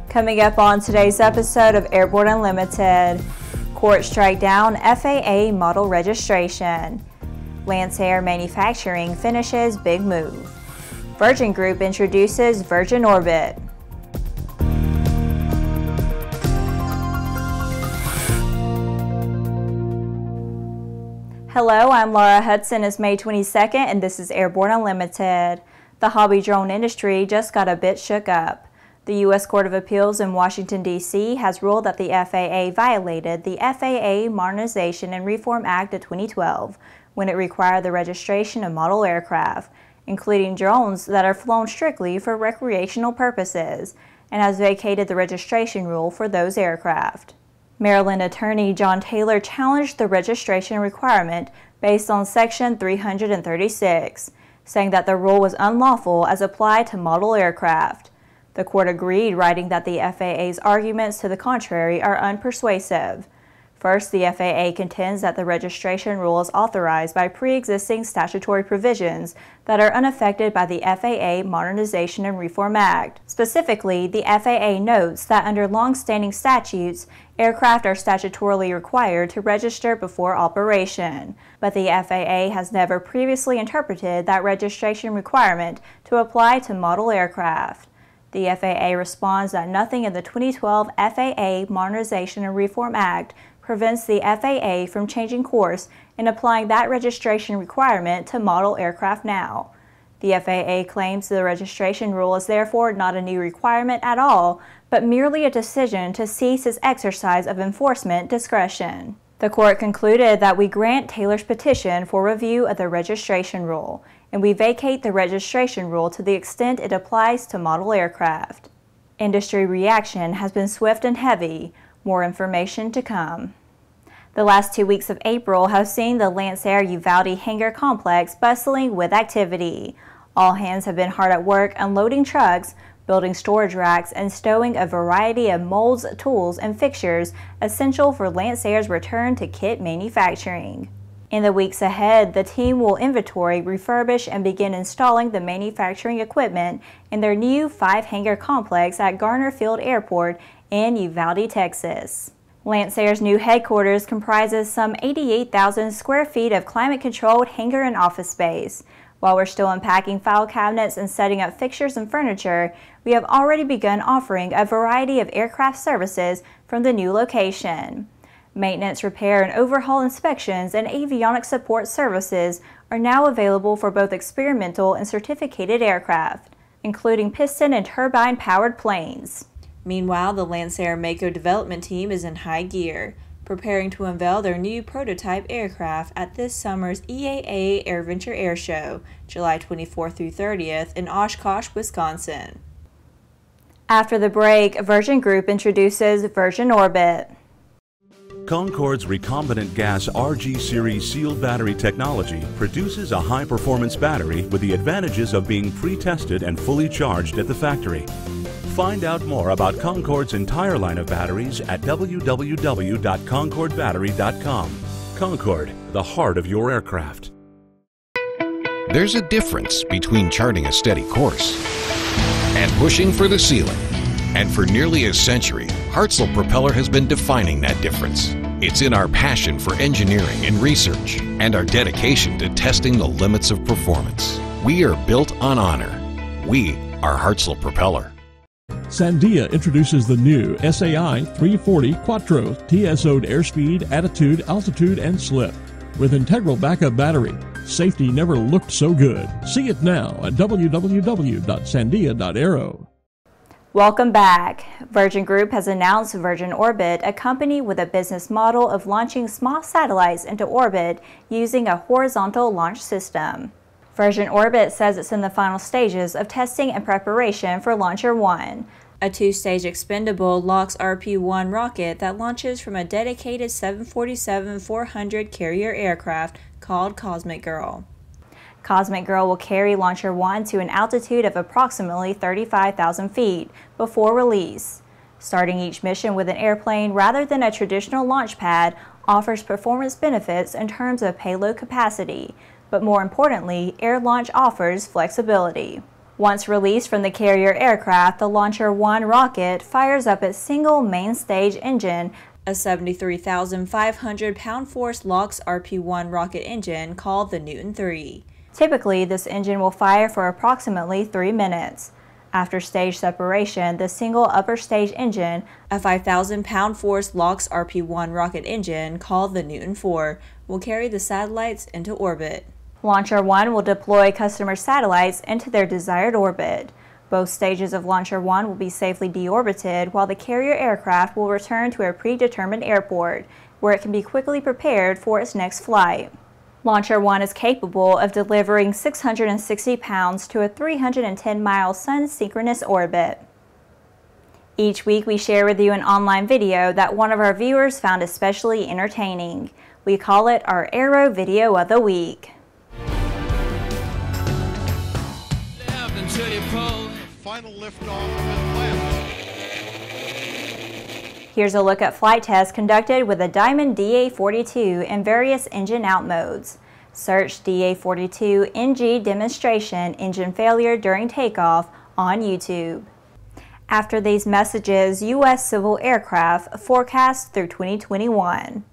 Coming up on today's episode of Airborne Unlimited, courts strike down FAA model registration. Lancair Manufacturing finishes big move. Virgin Group introduces Virgin Orbit. Hello, I'm Laura Hutson. It's May 22nd and this is Airborne Unlimited. The hobby drone industry just got a bit shook up. The U.S. Court of Appeals in Washington, D.C. has ruled that the FAA violated the FAA Modernization and Reform Act of 2012 when it required the registration of model aircraft, including drones that are flown strictly for recreational purposes, and has vacated the registration rule for those aircraft. Maryland Attorney John Taylor challenged the registration requirement based on Section 336, saying that the rule was unlawful as applied to model aircraft. The court agreed, writing that the FAA's arguments to the contrary are unpersuasive. First, the FAA contends that the registration rule is authorized by pre-existing statutory provisions that are unaffected by the FAA Modernization and Reform Act. Specifically, the FAA notes that under long-standing statutes, aircraft are statutorily required to register before operation, but the FAA has never previously interpreted that registration requirement to apply to model aircraft. The FAA responds that nothing in the 2012 FAA Modernization and Reform Act prevents the FAA from changing course and applying that registration requirement to model aircraft now. The FAA claims the registration rule is therefore not a new requirement at all, but merely a decision to cease its exercise of enforcement discretion. The court concluded that we grant Taylor's petition for review of the registration rule, and we vacate the registration rule to the extent it applies to model aircraft. Industry reaction has been swift and heavy. More information to come. The last 2 weeks of April have seen the Lancair Uvalde hangar complex bustling with activity. All hands have been hard at work unloading trucks, building storage racks, and stowing a variety of molds, tools, and fixtures essential for Lancair's return to kit manufacturing. In the weeks ahead, the team will inventory, refurbish, and begin installing the manufacturing equipment in their new 5-hangar complex at Garner Field Airport in Uvalde, Texas. Lancair's new headquarters comprises some 88,000 square feet of climate-controlled hangar and office space. While we're still unpacking file cabinets and setting up fixtures and furniture, we have already begun offering a variety of aircraft services from the new location. Maintenance, repair, and overhaul inspections and avionics support services are now available for both experimental and certificated aircraft, including piston and turbine-powered planes. Meanwhile, the Lancair Mako development team is in high gear, preparing to unveil their new prototype aircraft at this summer's EAA AirVenture Air Show, July 24th through 30th in Oshkosh, Wisconsin. After the break, Virgin Group introduces Virgin Orbit. Concorde's recombinant gas RG series sealed battery technology produces a high-performance battery with the advantages of being pre-tested and fully charged at the factory. Find out more about Concorde's entire line of batteries at www.concordebattery.com. Concorde, the heart of your aircraft. There's a difference between charting a steady course and pushing for the ceiling. And for nearly a century, Hartzell Propeller has been defining that difference. It's in our passion for engineering and research and our dedication to testing the limits of performance. We are built on honor. We are Hartzell Propeller. Sandia introduces the new SAI 340 Quattro TSO'd airspeed, attitude, altitude, and slip. With integral backup battery, safety never looked so good. See it now at www.sandia.aero. Welcome back. Virgin Group has announced Virgin Orbit, a company with a business model of launching small satellites into orbit using a horizontal launch system. Virgin Orbit says it's in the final stages of testing and preparation for Launcher 1, a 2-stage expendable LOX RP-1 rocket that launches from a dedicated 747-400 carrier aircraft called Cosmic Girl. Cosmic Girl will carry Launcher 1 to an altitude of approximately 35,000 feet before release. Starting each mission with an airplane rather than a traditional launch pad offers performance benefits in terms of payload capacity, but more importantly, air launch offers flexibility. Once released from the carrier aircraft, the Launcher 1 rocket fires up its single main stage engine, a 73,500 pound-force LOX RP-1 rocket engine called the Newton 3. Typically, this engine will fire for approximately 3 minutes. After stage separation, the single upper stage engine, a 5,000 pound-force LOX RP-1 rocket engine called the Newton 4, will carry the satellites into orbit. Launcher 1 will deploy customer satellites into their desired orbit. Both stages of Launcher 1 will be safely deorbited, while the carrier aircraft will return to a predetermined airport, where it can be quickly prepared for its next flight. Launcher 1 is capable of delivering 660 pounds to a 310-mile sun-synchronous orbit. Each week we share with you an online video that one of our viewers found especially entertaining. We call it our Aero Video of the Week. Final liftoff has planned. Here's a look at flight tests conducted with the Diamond DA-42 in various engine out modes. Search DA-42 NG demonstration engine failure during takeoff on YouTube. After these messages, U.S. civil aircraft forecast through 2021.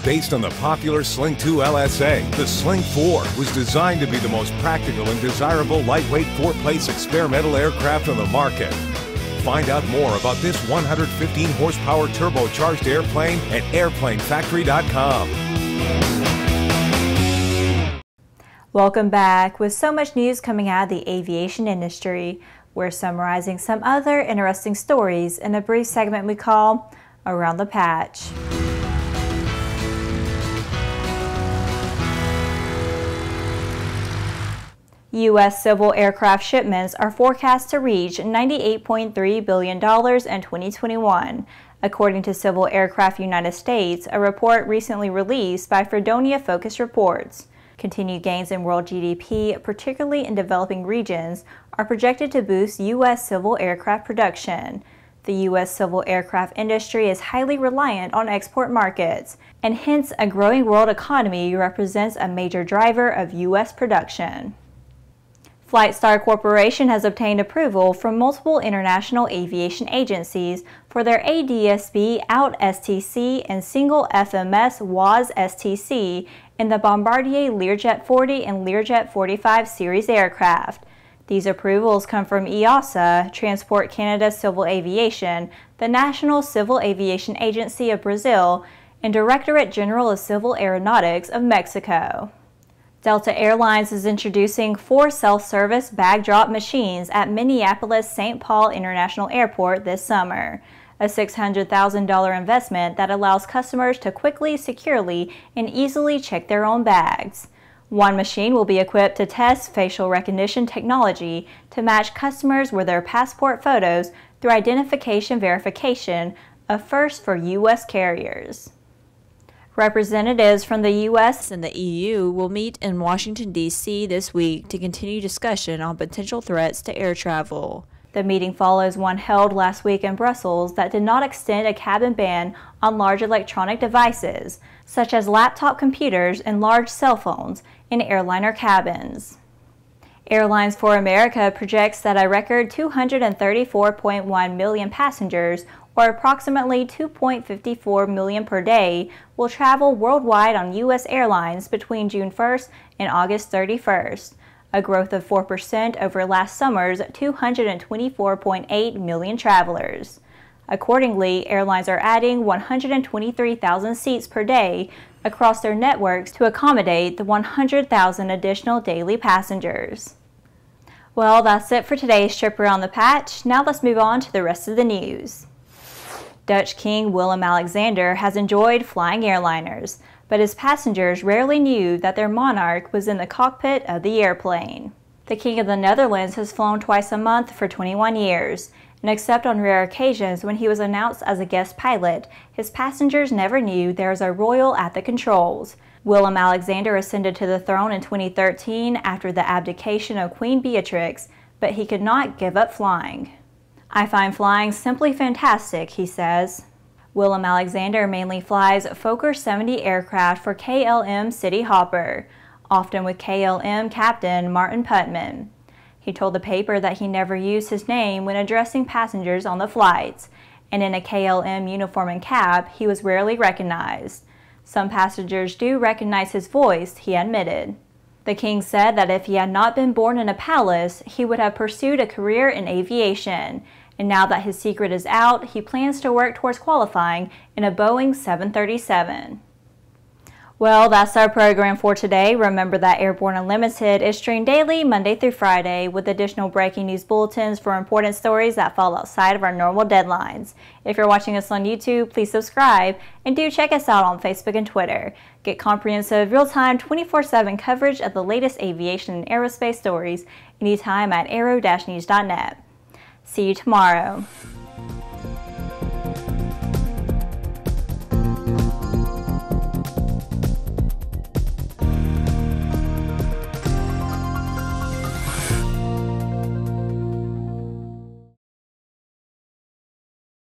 Based on the popular Sling 2 LSA, the Sling 4 was designed to be the most practical and desirable lightweight four-place experimental aircraft on the market. Find out more about this 115 horsepower turbocharged airplane at airplanefactory.com. Welcome back. With so much news coming out of the aviation industry, we're summarizing some other interesting stories in a brief segment we call Around the Patch. U.S. civil aircraft shipments are forecast to reach $98.3 billion in 2021, according to Civil Aircraft United States, a report recently released by Fredonia Focus Reports. Continued gains in world GDP, particularly in developing regions, are projected to boost U.S. civil aircraft production. The U.S. civil aircraft industry is highly reliant on export markets, and hence a growing world economy represents a major driver of U.S. production. Flightstar Corporation has obtained approval from multiple international aviation agencies for their ADS-B out STC and single FMS WAS STC in the Bombardier Learjet 40 and Learjet 45 series aircraft. These approvals come from EASA, Transport Canada Civil Aviation, the National Civil Aviation Agency of Brazil, and Directorate General of Civil Aeronautics of Mexico. Delta Airlines is introducing 4 self-service bag drop machines at Minneapolis-St. Paul International Airport this summer, a $600,000 investment that allows customers to quickly, securely, and easily check their own bags. One machine will be equipped to test facial recognition technology to match customers with their passport photos through identification verification, a first for U.S. carriers. Representatives from the U.S. and the EU will meet in Washington, D.C. this week to continue discussion on potential threats to air travel. The meeting follows one held last week in Brussels that did not extend a cabin ban on large electronic devices, such as laptop computers and large cell phones, in airliner cabins. Airlines for America projects that a record 234.1 million passengers, or approximately 2.54 million per day, will travel worldwide on U.S. airlines between June 1st and August 31st, a growth of 4% over last summer's 224.8 million travelers. Accordingly, airlines are adding 123,000 seats per day across their networks to accommodate the 100,000 additional daily passengers. Well, that's it for today's trip around the patch. Now let's move on to the rest of the news. Dutch King Willem-Alexander has enjoyed flying airliners, but his passengers rarely knew that their monarch was in the cockpit of the airplane. The King of the Netherlands has flown twice a month for 21 years, And except on rare occasions when he was announced as a guest pilot, his passengers never knew there was a royal at the controls. Willem Alexander ascended to the throne in 2013 after the abdication of Queen Beatrix, but he could not give up flying. "I find flying simply fantastic," he says. Willem Alexander mainly flies Fokker 70 aircraft for KLM City Hopper, often with KLM captain Martin Putman. He told the paper that he never used his name when addressing passengers on the flights, and in a KLM uniform and cab, he was rarely recognized. Some passengers do recognize his voice, he admitted. The king said that if he had not been born in a palace, he would have pursued a career in aviation, and now that his secret is out, he plans to work towards qualifying in a Boeing 737. Well, that's our program for today. Remember that Airborne Unlimited is streamed daily, Monday through Friday, with additional breaking news bulletins for important stories that fall outside of our normal deadlines. If you're watching us on YouTube, please subscribe, and do check us out on Facebook and Twitter. Get comprehensive, real-time, 24/7 coverage of the latest aviation and aerospace stories anytime at aero-news.net. See you tomorrow.